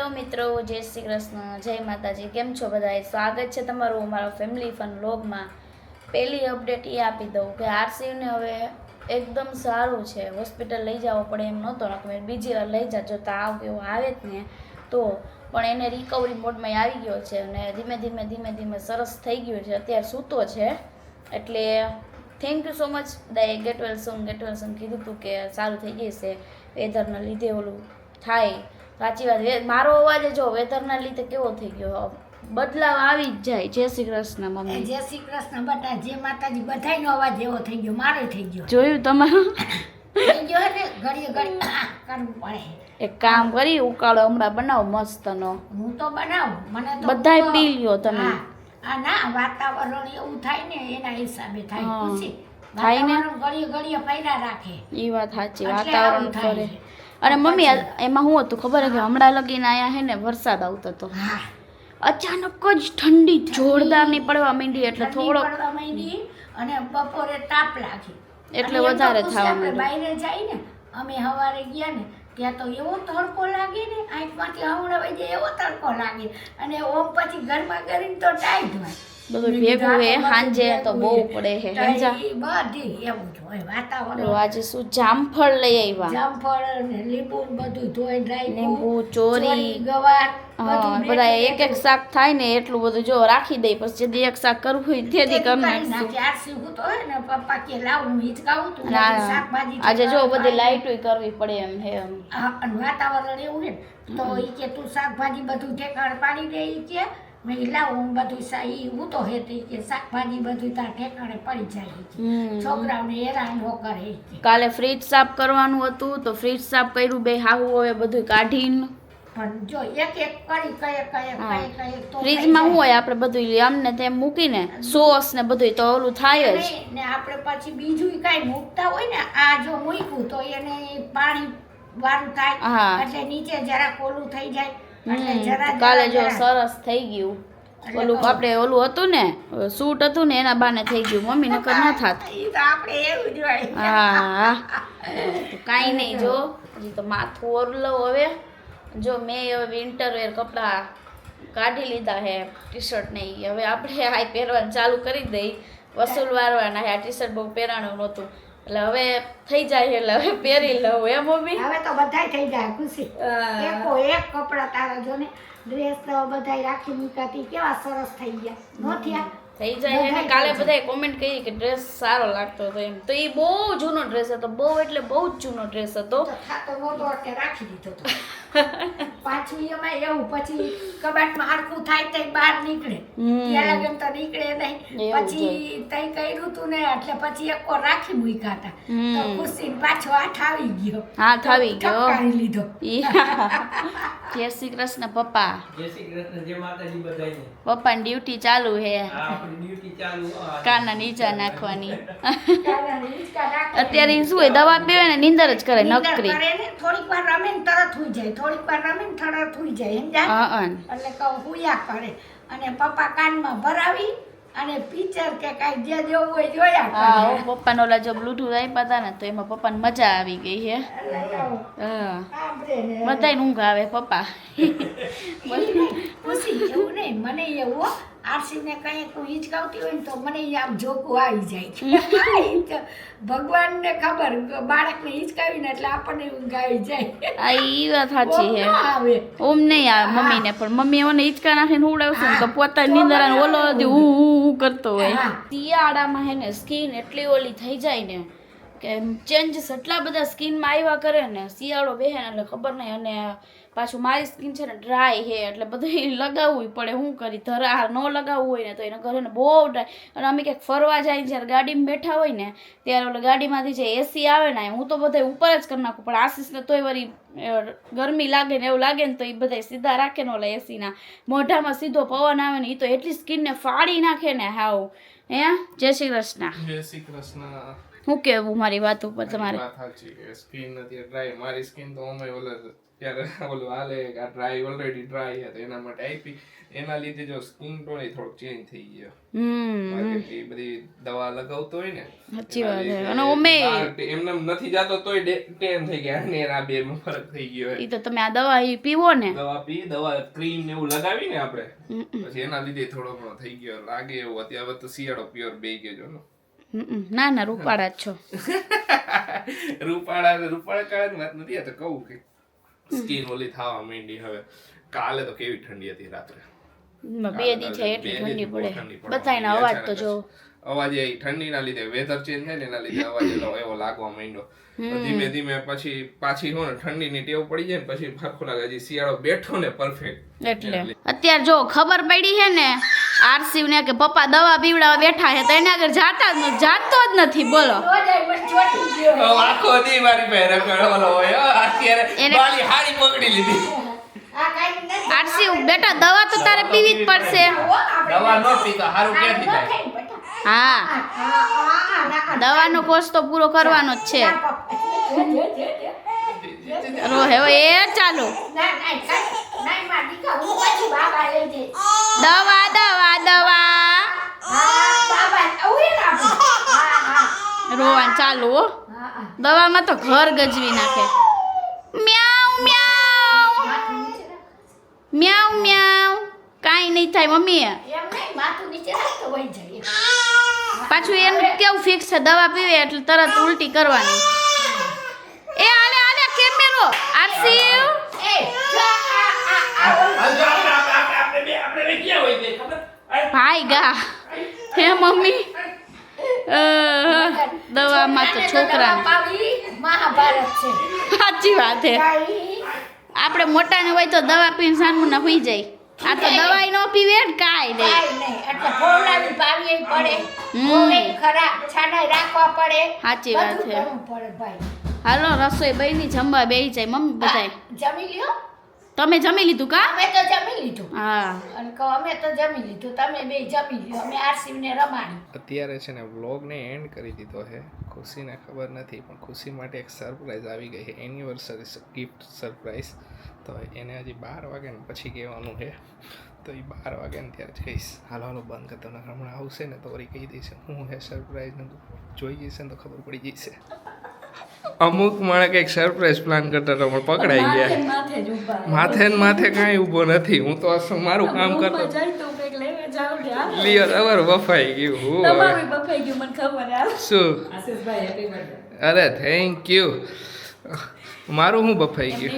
Hello મિત્રો, જય શ્રી કૃષ્ણ, જય માતાજી. કેમ છો બધાએ? સ્વાગત છે તમારું અમારા ફેમિલી ફન વ્લોગમાં. પહેલી અપડેટ એ આપી દઉં કે આરસીને હવે એકદમ સારું છે. હોસ્પિટલ લઈ જવો પડે એમ નહોતો, નકર બીજી વાર લઈ જાજો તાવ એવો આવે જ ને તો, પણ એને રિકવરી મોડમાં આવી ગયો છે અને ધીમે ધીમે સરસ થઈ ગયું છે. અત્યારે સૂતો છે એટલે થેન્ક યુ સો મચ દાએ ગેટ વેલ સોન કીધું હતું કે સારું થઈ જશે. વેધરના લીધે ઓલું થાય, સાચી વાત. મારો અવાજ જો વેધરના લીધે કેવો થઈ ગયો, બદલાવ આવી જ જાય. જય શ્રી કૃષ્ણ મમ્મી. જય શ્રી કૃષ્ણ બટા, જય માતાજી. બધાયનો અવાજ એવો થઈ ગયો, મારો થઈ ગયો. જોયું તમારું થઈ ગયો ને, ઘડીએ ઘડી કરવું પડે. એક કામ કરી, ઉકાળો હમણાં બનાવો મસ્તનો. હું તો બનાવું, મને તો બધાય પી લ્યો તમે. આ ના વાતાવરણ એવું થાય ને એના હિસાબે થાય. ખુશી થાય ને, ઘડીએ ઘડીએ ફેરા રાખે. એ વાત સાચી, વાતાવરણ ફરે. અને મમ્મી એમાં શું હતું ખબર હે કે હમણાં લગીને આયા હે ને વરસાદ આવતો હતો, અચાનક જ ઠંડી જોરદારની પડવા માંડી એટલે થોડો પડવા માંડી અને બપોરે તાપ લાગી એટલે વધારે થવા માંડ્યું. બહાર જાય ને, અમે સવારે ગયા ને ત્યાં તો એવો તડકો લાગે ને, આંખમાંથી આવડા વહી જાય એવો તડકો લાગે. અને ઓમ પછી ઘરમાં કરીને તો ટાઈટ હોય બધું ભેગું હે, સાંજે તો બહુ પડે હે. સમજા બધી એવું જ હોય વાતાવરણ. આજે શું જામફળ લઈ આવ્યા, જામફળ ને લીંબુ બધું ધોઈ રાખ્યું, લીંબુ, ચોરી, ગવાર બધા એક એક શાક થાય ને એટલું બધું જો રાખી દઈ, પછી જેદી એક શાક કરવું હોય તેથી કરી નાખશું. આજે જો બધી લાઈટો કરવી પડે એમ હે. વાતાવરણ એવું હે તો ઈ કે તું શાકભાજી બધું ઠેકાણ પાડી દે. ઈ કે મેં લાવું બધું હું તો હેતી કે શાકભાજી બધું તાર ઠેકાણે પડી જાય. છોકરાઓને હેરાન ન કરે. કાલે ફ્રીજ સાફ કરવાનું હતું તો ફ્રીજ સાફ કર્યું, બે હાહુ હવે બધું કાઢીને. પણ જો એક એક કરી કઈ તો ફ્રીજમાં શું હોય, આપણે બધું આમને તેમ મૂકીને સોસ ને બધું તો ઓલું થાય જ ને. આપણે પછી બીજું કઈ મૂકતા હોય ને, આ જો મૂક્યું તો એને પાણી વાળું થાય એટલે નીચે જરા ઓલું થઈ જાય. કાલે જો સરસ થઈ ગયું. ઓલું આપણે ઓલું હતું ને સૂટ હતું ને એના બાને થઈ ગયું. મમ્મી નકર ન થાત. હા કાંઈ નહીં. જો હજી તો માથું ઓરલો. હવે જો મેં હવે વિન્ટર વેર કપડાં કાઢી લીધા હે, ટી શર્ટ નહીં. હવે આપણે આ પહેરવાનું ચાલુ કરી દઈ, વસૂલ વારવાના હે. આ ટી શર્ટ બહુ પહેરાણું નહોતું એટલે હવે થઈ જાય એટલે હવે પહેરી લઉં. એ મમ્મી હવે તો બધાય થઈ જાય. ખુશી એકો એક કપડા તારા જો ને ડ્રેસ તો બધાય રાખી મૂકાતી કેવા સરસ થઈ ગયા. નો થયા થઈ જાય. અને કાલે બધાએ કોમેન્ટ કરી કે ડ્રેસ સારો લાગતો હતો એમ. તો એ બહુ જૂનો ડ્રેસ હતો, બહુ એટલે બહુ જ જૂનો ડ્રેસ હતો. ખાતો નહોતો એટલે રાખી દીધો હતો. પાછું એમાં એવું પછી કબાટમાં હરખું થાય તો બહાર નીકળે, ત્યારે લગન તો નીકળે નહીં. પછી તઈ કર્યું તું ને એટલે પછી એક રાખી મૂક્યા હતા તો ખુશી પાછો હાથ આવી ગયો. હાથ આવી ગયો, કરી લીધો. જય શ્રી કૃષ્ણ પપ્પા. જય શ્રી કૃષ્ણ, જય માતાજી બધાયને. પપ્પાની ડ્યુટી ચાલુ હે, ડ્યુટી ચાલુ. કાના નીચા નાખવાની. અત્યારે શું હોય, દવા પીવે ને નીંદર જ કરે નકરી. થોડીક વાર રમે ને તરત હુઈ જાય, થોડીક વાર રમે ને તરત હુઈ જાય. એટલે કહું હુયા કરે અને પપ્પા કાનમાં ભરાવી અને પિક્ચર કે કાંઈ જે જોવું હોય જોયા. હા, પપ્પાનો ઓલા જો બ્લૂટૂથ આપ્યા હતા ને તો એમાં પપ્પાને મજા આવી ગઈ છે. બધાય ઊંઘ આવે પપ્પા. ખુશી એવું નહીં, મને એવું આરસીને કંઈ તું હિંચકાવતી હોય ને તો મને આમ જોકું આવી જાય. ભગવાનને ખબર બાળકને હિંચકાવીને એટલે આપણને ઊંઘ આવી જાય. આ ઈ વાત સાચી છે. ઓમ નહીં આવે મમ્મીને, પણ મમ્મી મને હિંચકા નાખીને ઉડાવશે તો પોતાની નીંદર ઓલો હું કરતો હોય. શિયાળામાં હે ને સ્કિન એટલી ઓલી થઈ જાય ને કે ચેન્જીસ એટલા બધા સ્કિનમાં આવ્યા કરે ને. શિયાળો બેહે ને એટલે ખબર નહીં. અને પાછું મારી સ્કિન છે ને ડ્રાય છે એટલે બધું લગાવવું પડે. શું કરી, ધરા ન લગાવવું હોય ને તો એને ઘરે ને બહુ ડ્રાય. અને અમે ક્યાંક ફરવા જાય જ્યારે ગાડીમાં બેઠા હોય ને ત્યારે ઓલે ગાડીમાંથી જે એસી આવે ને હું તો બધા ઉપર જ કરી નાખું, પણ આશીષને તોય વળી ગરમી લાગે ને એવું લાગે ને તો એ બધા સીધા રાખે ને ઓલા એસીના મોઢામાં સીધો પવન આવે ને એ તો એટલી સ્કિનને ફાડી નાખે ને. હાવ હે. જય શ્રી કૃષ્ણ. જય શ્રી કૃષ્ણ. શું કેવું મારી વાત ઉપર તમારે? વાત સાચી કે સ્કિન નથી ડ્રાય. મારી સ્કિન તો ઓમે ઓલે ત્યારે ઓલું હાલે કે આ ડ્રાય ઓલરેડી ડ્રાય હતો એના માટે આપી. એના લીધે જો સ્કિન ટોન થોડોક ચેન્જ થઈ ગયો. બાકી એ બધી દવા લગાવતો હોય ને સાચી વાત છે. અને ઓમે એમને નથી જાતો તોય ટેન થઈ ગયા અને આ બે માં ફરક થઈ ગયો. ઈ તો તમે આ દવા ઈ પીવો ને, દવા ક્રીમ ને એવું લગાવી ને આપણે પછી એના લીધે થોડો ઘણો થઈ ગયો લાગે એવું. અત્યારે તો શિયાળો પ્યોર બેઈ ગયો જો. ના ના રૂપાળા જ છો. રૂપાળા કાળની વાત નથી. આ તો કહું કે સ્કિન ઓલી થવા માંડી હવે. કાલે તો કેવી ઠંડી હતી રાત્રે. 2 દી છે એટલી ઠંડી પડે. બધાયનો અવાજ તો જો અવાજ એ ઠંડીના લીધે વેધર ચેન્જ થાય ને એના લીધે અવાજ એવો લાગવા માંડ્યો. ધીમે ધીમે પછી પાછી હોય ને ઠંડીની ટેવ પડી જાય ને પછી ફરખું લાગે. હજી શિયાળો બેઠો ને પરફેક્ટ. એટલે અત્યારે જો ખબર પડી છે ને આરસીવ ને કે પપ્પા દવા પીવડાવવા બેઠા છે તો એને આગળ જાતો જ નથી. બોલો રોજ આઈ મને ચોટી ગયો. આખો દી મારી પહેરે કળવલો હોય. અત્યારે બાલી હાડી પકડી લીધી. આ કાઈ નથી. આરસીવ બેટા દવા તો તારે પીવી જ પડશે. દવા ન પીતો હારું ક્યાંથી થાય? હા દવાનો કોર્સ તો પૂરો કરવાનો જ છે. રો હવે એ ચાલો દવા દવા દવા રોવાનું ચાલુ હો. દવામાં તો ઘર ગજવી નાખે. મ્યાઉ મ્યાઉ મ્યાઉ મ્યાઉ. કાંઈ નહીં થાય મમ્મી. પાછું એનું કેવું ફિક્સ છે દવા પીવે એટલે તરત ઉલટી કરવાની. એ આલે આલે કેમેરો આરસીવ ભાઈ ગા હે મમ્મી. દવામાં તો છોકરા મહાભારત છે. સાચી વાત છે. આપણે મોટાને હોય તો દવા પીને સાનું ના હોઈ જાય. આ તો દવાઈ નો પીવે ને કાંઈ નહીં. એટલે ફોડાવી પાવી પડે. ખરા છાડાઈ રાખવા પડે. સાચી વાત છે. કરવું પડે ભાઈ. હાલો રસોઈ બની જમવા બેસી જાય મમ્મી બધાય. જમી લ્યો. તમે જમી લીધું કા? અમે તો જમી લીધું. હા અને કહો અમે તો જમી લીધું. તમે બે જમી લ્યો. અમે આરસીને રમાડી. અત્યારે છે ને વ્લોગને એન્ડ કરી દીધો છે. ખુશીને ખબર નથી પણ ખુશી માટે એક સરપ્રાઈઝ આવી ગઈ છે. Anniversary gift surprise. તો એને હજી 12 વાગે ને પછી કહેવાનું છે. તો એ 12 વાગે ને ત્યારે જ કહીશ. હાલો હાલો બંધ કરતો ને હમણાં આવશે ને તો વળી કહી દઈશ હું હે સરપ્રાઈઝ. જોઈ જઈશે ને તો ખબર પડી જશે. અમુક માણે કંઈક સરપ્રાઈઝ પ્લાન કરતા હતા પણ પકડાઈ ગયા. માથે ને માથે કાંઈ ઊભો નથી. હું તો મારું કામ કરતો લિયર અવર બફાઈ ગયું. શું? અરે થેન્ક યુ. મારું હું બફાઈ ગયું.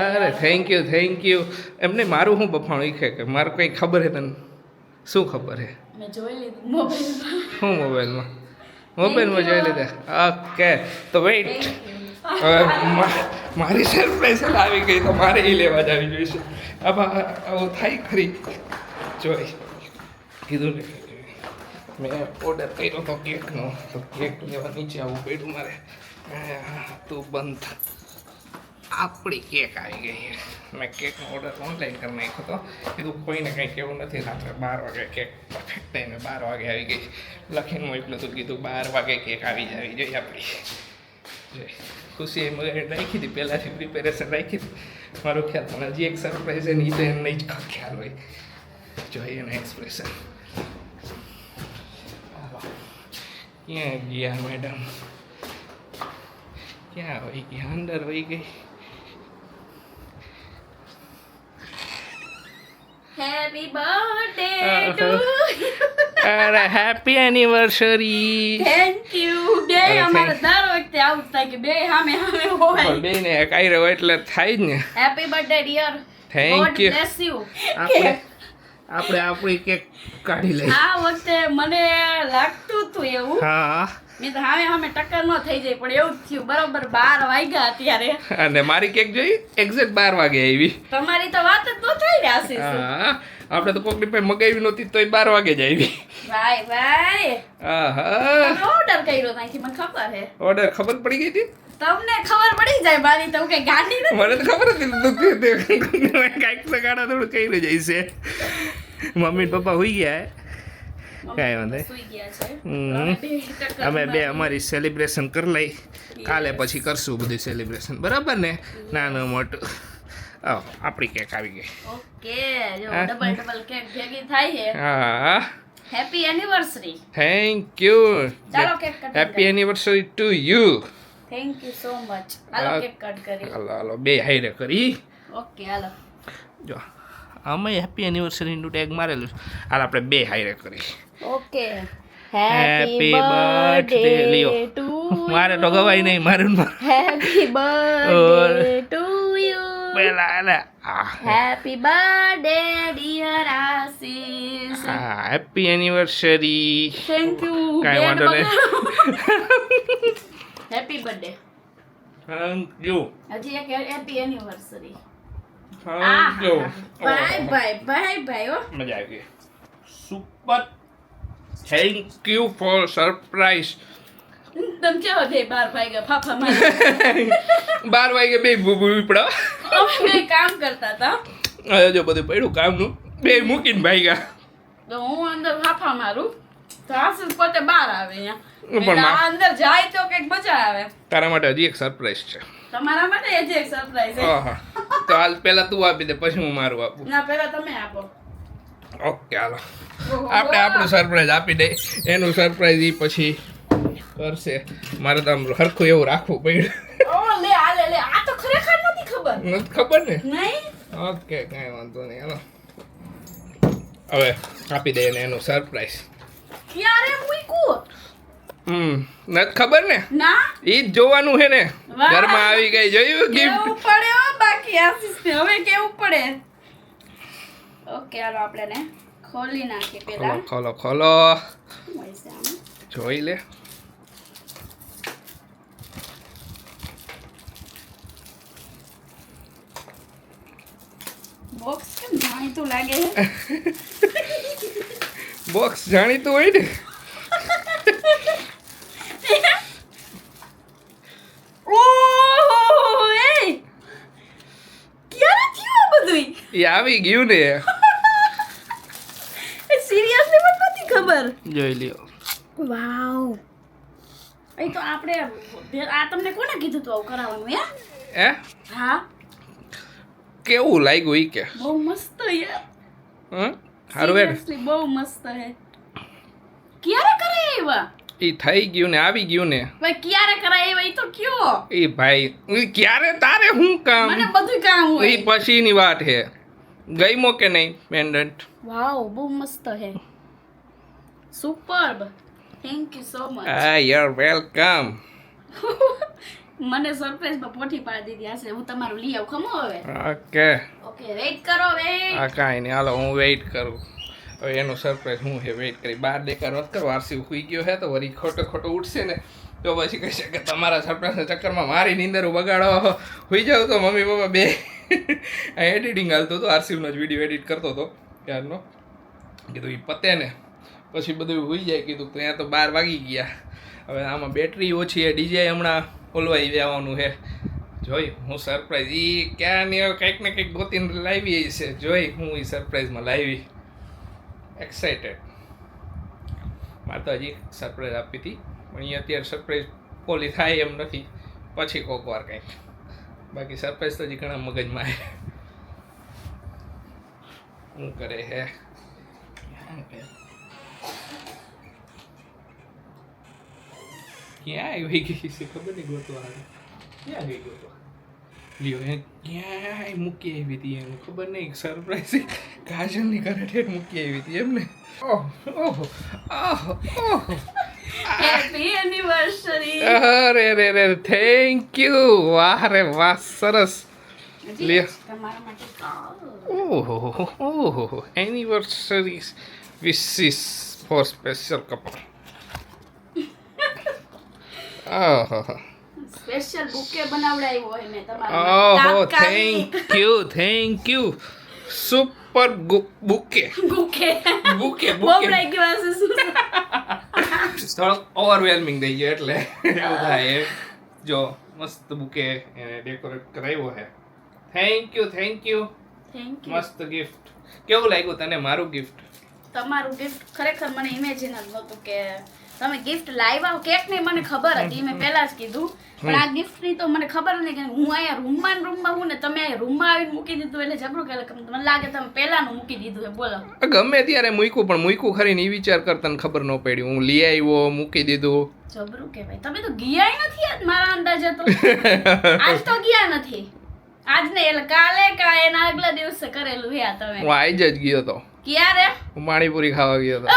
અરે થેન્ક યુ. એમને મારું હું બફાણું ઈખે કે મારું કંઈ ખબર હે તને? શું ખબર હે? હું મોબાઈલમાં જોઈ લીધા. ઓકે તો વેઇટ. મારી સરપ્રાઈઝ આવી ગઈ તો મારે એ લેવા જ આવી જોઈશે. આવું થાય ખરી. જોઈ કીધું ને મેં ઓર્ડર કર્યો તો કેકનો. તો કેક લેવા નીચે આવવું પડ્યું મારે. તું બંધ. આપણી કેક આવી ગઈ. મેં કેકનો ઓર્ડર ઓનલાઈન કરી નાખ્યો હતો. કીધું કોઈને કંઈ કેવું નથી. રાત્રે 12 વાગે કેક પરફેક્ટ ટાઈમે 12 વાગે આવી ગઈ. લખીને મોકલ્યું હતું કીધું 12 વાગે કેક આવી જવી જોઈએ આપણી. જોઈ ખુશી એમ રાખી હતી પહેલાંથી પ્રિપેરેશન રાખી હતી. મારો ખ્યાલ મને હજી એક સરપ્રાઈઝ છે ને એ તો એમને જ ખ્યાલ હોય. જોઈએ એના એક્સપ્રેશન. ક્યાં ગયા મેડમ? ક્યાં હોય ગયા? અંદર હોય ગઈ. હેપી બર્થડે ટુ અરે હેપી એનિવર્સરી. Thank you. બે અમારે દર વખતે આવું થાય કે બે સામે હોય. બેને કાંઈ રહ્યો એટલે થાય જ ને. Happy birthday dear. Thank you. Bless you. આપણે આપણી કેક કાઢી લઈએ. આ વખતે મને લાગતું હતું એવું. હા મેં તો સામે ટક્કર ન થઈ જાય પણ એવું જ થયું. બરોબર 12 વાગ્યા અત્યારે. અને મારી કેક જોઈ એક્ઝેક્ટ 12 વાગે આવી. તમારી તો વાત જ ન થઈ ને આશીષ. હા આપણે તો કોકની પાસે મગાવી નહોતી તોય 12 વાગે જ આવી. ભાઈ આહા ઓર્ડર કર્યો ત્યાંથી મને ખબર છે. ઓર્ડર ખબર પડી ગઈ હતી? તમને ખબર પડી જાય મારી તો કઈ ગાંડી નથી. મને તો ખબર હતી કાંઈક સગાડા થોડું કર્યું જાય છે. મમ્મી પપ્પા હોઈ ગયા કાંઈ વાંધો નહીં. સુઈ ગયા છે હમ. અમે બે ટક્કર અમે બે મારી. અમારી સેલિબ્રેશન કરી લઈ કાલે પછી કરશું બધું સેલિબ્રેશન બરાબર ને નાનું મોટું આપણી કેક આવી ગઈ ઓકે જો હા. ડબલ કેક ભેગી થાય છે હા હેપી એનિવર્સરી થેન્ક યુ ચાલો cake cut happy anniversary to you thank you so much હાલો હા. કેક કટ કરી હાલો હાલો બે હાઈરે કરી ઓકે હાલો જો અમે હેપી એનિવર્સરીનું ટેગ મારેલું છે હાલ આપણે બે હાઈરે કરી ઓકે Happy birthday, લ્યો. ટુ મારે તો ગવાય નહીં મારું હેપી બર્થડે ટુ યુ પેલા હાલે હેપી બર્થડે ડિયર આશીષ હા હેપી એનિવર્સરી થેન્ક યુ કાંઈ વાંધો નહીં. હેપી બર્થડે થેન્ક યુ હજી એક happy anniversary thank you bye ઓ મજા આવી ગઈ super thank you for surprise તમ કેવા બે 12 વાગ્યા ફાફા માર 12 વાગે બે ઉપડો અમે બે કામ કરતા હતા હવે જો બધું પડ્યું કામનું બે મૂકીને ભાગ્યા તો હું અંદર ફાફા મારું તો આશીષ પોતે બહાર આવે પણ અહીંયા આ અંદર જાય તો કઈક મજા આવે તારા માટે હજી એક સરપ્રાઈઝ છે તમારા માટે એ જ એક સરપ્રાઈઝ છે આહા તો હાલ પહેલા તું આપી દે પછી હું મારું આપું ના પહેલા તમે આપો ઓકે હાલો આપણે આપણું સરપ્રાઈઝ આપી દે એનું સરપ્રાઈઝ ઈ પછી કરશે મારે તો આમ હરખું એવું રાખવું પડ્યું ઓ લે આ તો ખરેખર નથી ખબર નથી ખબર ને નહીં ઓકે કાંઈ વાંધો નહીં હાલો હવે આપી દે એને એનું સરપ્રાઈઝ ક્યારે મૂક્યું નથી ખબર ને ના ઈ જ જોવાનું છે ને વાહ. ઘરમાં આવી ગઈ જોયું ગિફ્ટ કેવું પડે હો બાકી આશીષને હવે કેવું પડે ઓકે હાલો આપણે ને ખોલી નાખીએ પેલા ખોલો ખોલો શું હોય છે આમાં? જોઈ લે બોક્સ કેમ જાણીતું લાગે છે બોક્સ જાણીતું હોય ને ઓહો એ ક્યારે થયું આ બધુંય એ આવી ગયું ને સિરિયસલી મને નથી ખબર જોઈ લ્યો વાવ એ તો આપણે આ તમને કોને કીધું તું આવું કરાવવાનું હે હે હા કેવું લાગ્યું ઈ કે બહુ મસ્ત યાર સારું હે ને સિરિયસલી બહુ મસ્ત હે ક્યારે કરે એવા ઈ થઈ ગયું ને આવી ગયું ને ભાઈ ક્યારે કરાય એવા ઈ તો કયો ઈ ભાઈ ઈ ક્યારે તારે શું કામ મને બધું કામ ઈ હોય પછીની વાત છે ગઈમો કે નહીં પેન્ડન્ટ વાવ બહુ મસ્ત હે superbug thank you so much આ યર વેલકમ મને સરપ્રાઈઝ માં પોઠી પાડી દીધી હશે હું તમારું લઈ આવું ખમો હવે ઓકે ઓકે વેઇટ કરો વેઇટ આ કાંઈ નહીં હાલો હું વેઇટ કરું હવે એનું સરપ્રાઈઝ હું છે વેઇટ કરી બાર દેખાર વાત કરો આરસી સુઈ ગયો છે તો વળી ખોટો ઉઠશે ને તો પછી કહેશે કે તમારા સરપ્રાઈઝના ચક્કરમાં મારી નીંદર બગાડો હોઈ જાવ તો મમ્મી પપ્પા બે એડિટિંગ હાલતો હતો આરસીનો જ વિડીયો એડિટ કરતો હતો ત્યારનો કીધું એ પતે ને પછી બધું હોઈ જાય કીધું તો ત્યાં તો 12 વાગી ગયા હવે આમાં બેટરી ઓછી છે ડીજે હમણાં ઓલવાઈ જવાનું છે જોઈ હું સરપ્રાઈઝ એ ક્યાં ને કંઈક ને કંઈક ગોતીને લાવી છે જોઈ હું એ સરપ્રાઈઝમાં લાવી એક્સાઇટેડ મારે તો હજી સરપ્રાઈઝ આપી હતી પણ એ અત્યારે સરપ્રાઈઝ પોલી થાય એમ નથી પછી કોક વાર કંઈક બાકી સરપ્રાઈઝ તો હજી ઘણા મગજમાં છે શું કરે હે ક્યાં આવી ગઈ છે ખબર નહીં ગોતવા ક્યાં ગઈ ગોતવા લ્યો હે ક્યાંય મૂકી આવી હતી એનું ખબર નહીં સરપ્રાઈઝ કાજલની ઘરે ઠેઠ મૂકી આવી હતી એમને ઓહ ઓહ ઓહ ઓહ હેપી એનિવર્સરી અરે રે રે થેન્ક યુ વાહ રે વાહ સરસ લે તમારા માટે કાર ઓહો ઓહો anniversary wishes for special couple ઓહો સ્પેશિયલ બુકે બનાવડાવ્યો હોય મેં તમારા ઓહો તાત્કાલિક thank you super bouquet bouquet bouquet બોબડાઈ ગયો હશે શું થોડોક ઓવરવેલ્મિંગ થઈ ગયો એટલે એવું થાય જો મસ્ત બુકે એને ડેકોરેટ કરાવ્યો છે થેન્ક યુ થેન્ક યુ મસ્ત ગિફ્ટ કેવું લાગ્યું તને મારું ગિફ્ટ તમારું ગિફ્ટ ખરેખર મને ઇમેજિન જ નહોતું કે તમે ગિફ્ટ લાવ્યા કેક ની મને ખબર હતી મેં પહેલા જ કીધું પણ આ ગિફ્ટ ની તો મને ખબર નથી કે હું અહીંયા રૂમમાં હું ને તમે અહીંયા રૂમમાં આવીને મૂકી દીધું એટલે જબરું કે મને લાગે તમે પહેલાનું મૂકી દીધું એ બોલો ગમે ત્યારે મૂક્યું પણ મૂક્યું ખરી ને એ વિચાર કરતા ને ખબર ન પડી હું લઈ આવ્યો મૂકી દીધું જબરું કે ભાઈ તમે તો ગયાય નથી આજ મારા અંદાજે તો આજ તો ગયા નથી આજ ને એટલે કાલે કા એના આગલા દિવસે કરેલું હે આ તમે હું આઈ જ ગયો હતો ક્યારે હું પાણીપુરી ખાવા ગયો હતો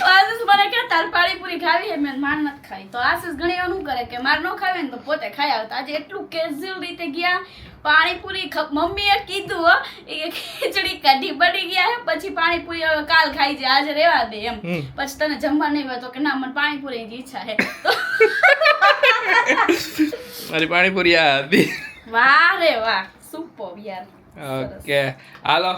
આશીષ મને કે તાર પાણીપુરી ખાવી હે મેં માર નથી ખાઈ તો આશીષ ઘણી વાર શું કરે કે માર ન ખાવે ને તો પોતે ખાઈ આવતા આજે એટલું કેઝ્યુઅલ રીતે ગયા પાણીપુરી મમ્મીએ કીધું હો, એ ખીચડી કઢી બની ગયા હે પછી પાણીપુરી હવે કાલ ખાઈ જાય આજે રેવા દે એમ પછી તને જમવા નહીં હોય તો કે ના મને પાણીપુરીની ઈચ્છા હે મારી પાણીપુરી આ હતી વાહ રે વાહ સુપર યાર ઓકે હાલો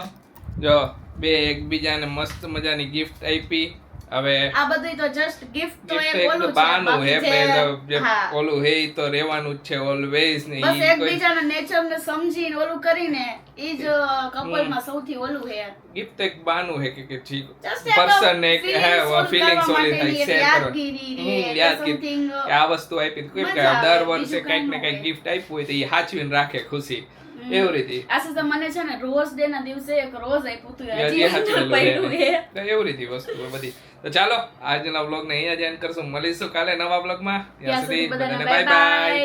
જો બે એકબીજાને મસ્ત મજાની ગિફ્ટ આપી હવે આ બધું તો જસ્ટ ગિફ્ટ તો gift એ એક બોલું બાનું હે છે જે હા. ઓલું હે ઈ તો રહેવાનું જ છે ઓલવેઝ ને બસ ઈ કોઈ એકબીજાના નેચરને સમજીને ઓલું કરીને ઈ જ કપલમાં સૌથી ઓલું હે ગિફ્ટ એક બાનું હે કે Just એક પર્સન એક feelings હે solve ફીલિંગ કરવા સોલી થાય માટેની એક શેર યાદગીરી કરો રે, કે યાદગીરી something, કે આ વસ્તુ આપી તો કેમ કે મજા આવે, દર વર્ષે બીજું કંઈક ને કંઈ કંઈક ન ગિફ્ટ આપ્યું હોય તો એ હાચવીને રાખે ખુશી એવી રીતે આશીષ તો મને છે ને રોઝ ડે ના દિવસે એક રોઝ આપ્યું હતું હજી હજી હાચવેલું પડ્યું હે. હે તો એવી રીતે વસ્તુઓ બધી તો ચાલો આજના વ્લોગને અહીંયા જ એન્ડ કરશું મળીશું કાલે નવા વ્લોગમાં ત્યાં સુધી બધાને બાય બાય